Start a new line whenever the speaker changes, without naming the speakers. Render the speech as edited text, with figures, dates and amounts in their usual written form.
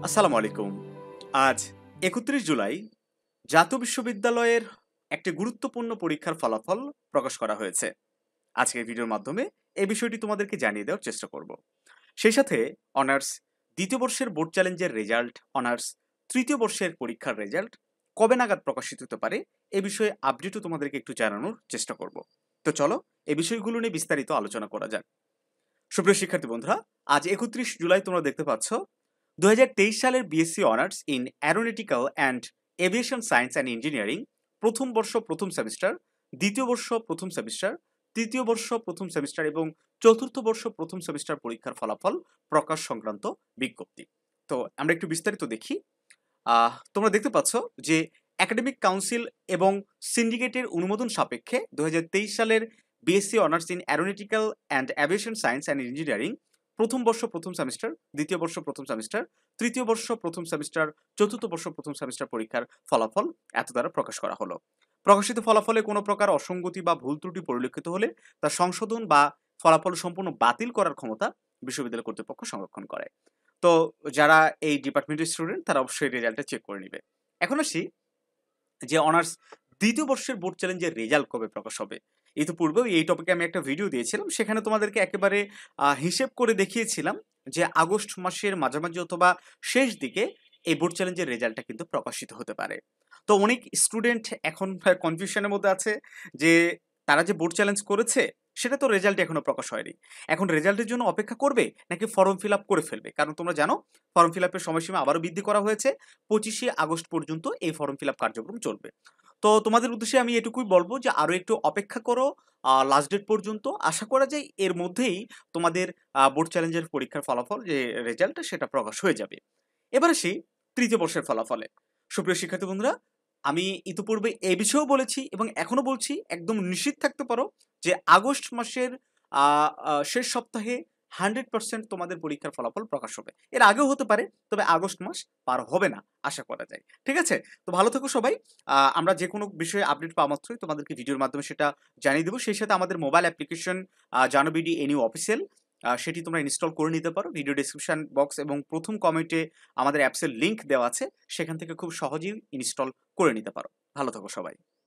আসসালামু আলাইকুম। আজ ৩১ জুলাই জাতীয় বিশ্ববিদ্যালয়ের একটি গুরুত্বপূর্ণ পরীক্ষার ফলাফল প্রকাশ করা হয়েছে। আজকের ভিডিওর মাধ্যমে এই বিষয়টি তোমাদেরকে জানিয়ে দেওয়ার চেষ্টা করব। সেই সাথে অনার্স ২য় বর্ষের বোর্ড চ্যালেঞ্জের রেজাল্ট, অনার্স ৩য় বর্ষের পরীক্ষার রেজাল্ট কবে নাগাদ প্রকাশিত হতে পারে এ বিষয়ে আপডেটও তোমাদেরকে একটু জানানোর চেষ্টা করব। তো চলো এই বিষয়গুলো নিয়ে বিস্তারিত আলোচনা করা যাক। সুপ্রিয় শিক্ষার্থী বন্ধুরা, আজ ৩১ জুলাই তোমরা দেখতে পাচ্ছ ২০২৩ সালের BSc honours in aeronautical and aviation science and engineering প্রথম বর্ষ প্রথম সেমিস্টার, দ্বিতীয় বর্ষ প্রথম সেমিস্টার, তৃতীয় বর্ষ প্রথম সেমিস্টার এবং চতুর্থ বর্ষ প্রথম সেমিস্টার পরীক্ষার ফলাফল প্রকাশ সংক্রান্ত বিজ্ঞপ্তি। তো আমরা একটু বিস্তারিত দেখি। তোমরা দেখতে পাচ্ছ যে একাডেমিক কাউন্সিল এবং সিন্ডিকেটের অনুমোদন সাপেক্ষে ২০২৩ সালের BSc honours in aeronautical and aviation science and engineering প্রথম বর্ষ প্রথম সেমিস্টার, দ্বিতীয় বর্ষ প্রথম সেমিস্টার, তৃতীয় বর্ষ প্রথম সেমিস্টার, চতুর্থ বর্ষ প্রথম সেমিস্টার পরীক্ষার ফলাফল এত দ্বারা প্রকাশ করা হলো। প্রকাশিত ফলাফলে কোনো প্রকার অসঙ্গতি বা ভুল ত্রুটি পরিলক্ষিত হলে তা সংশোধন বা ফলাফল সম্পূর্ণ বাতিল করার ক্ষমতা বিশ্ববিদ্যালয় কর্তৃপক্ষ সংরক্ষণ করে। তো যারা এই ডিপার্টমেন্টের স্টুডেন্ট তারা অবশ্যই রেজাল্টটা চেক করে নিবে। এখন আসি যে অনার্স দ্বিতীয় বর্ষের বোর্ড চ্যালেঞ্জের রেজাল্ট কবে প্রকাশ হবে। ইতিপূর্বেও এই টপিকে আমি একটা ভিডিও দিয়েছিলাম, সেখানে তোমাদেরকে একেবারে হিসেব করে দেখিয়েছিলাম যে আগস্ট মাসের মাঝামাঝি অথবা শেষ দিকে এই বোর্ড চ্যালেঞ্জের রেজাল্টটা কিন্তু প্রকাশিত হতে পারে। তো অনেক স্টুডেন্ট এখন কনফিউশনের মধ্যে আছে যে তারা যে বোর্ড চ্যালেঞ্জ করেছে সেটা তো রেজাল্ট এখনো প্রকাশ হয়নি। এখন রেজাল্টের জন্য অপেক্ষা করবে নাকি ফর্ম ফিল আপ করে ফেলবে? কারণ তোমরা জানো ফর্ম ফিল আপের সময়সীমা আবারও বৃদ্ধি করা হয়েছে। ২৫শে আগস্ট পর্যন্ত এই ফর্ম ফিল আপ কার্যক্রম চলবে। তো তোমাদের উদ্দেশ্যে আমি এটুকুই বলবো যে আরো একটু অপেক্ষা করো লাস্ট ডেট পর্যন্ত। আশা করা যায় এর মধ্যেই তোমাদের বোর্ড চ্যালেঞ্জের পরীক্ষার ফলাফল যে রেজাল্ট সেটা প্রকাশ হয়ে যাবে। এবার আসি তৃতীয় বর্ষের ফলাফলে। সুপ্রিয় শিক্ষার্থী বন্ধুরা, আমি ইতিপূর্বে এ বিষয়েও বলেছি এবং এখনো বলছি, একদম নিশ্চিত থাকতে পারো যে আগস্ট মাসের শেষ সপ্তাহে 100% তোমাদের পরীক্ষার ফলাফল প্রকাশ হবে। এর আগেও হতে পারে, তবে আগস্ট মাস পার হবে না আশা করা যায়। ঠিক আছে? তো ভালো থেকো সবাই। আমরা যেকোনো বিষয়ে আপডেট পাওয়া মাত্রই তোমাদেরকে ভিডিওর মাধ্যমে সেটা জানিয়ে দেব। সেই সাথে আমাদের মোবাইল অ্যাপ্লিকেশন জানো বিডি এনইউ অফিসিয়াল, সেটি তোমরা ইনস্টল করে নিতে পারো। ভিডিও ডেসক্রিপশন বক্স এবং প্রথম কমেন্টে আমাদের অ্যাপসের লিংক দেওয়া আছে, সেখান থেকে খুব সহজেই ইনস্টল করে নিতে পারো। ভালো থাকো সবাই।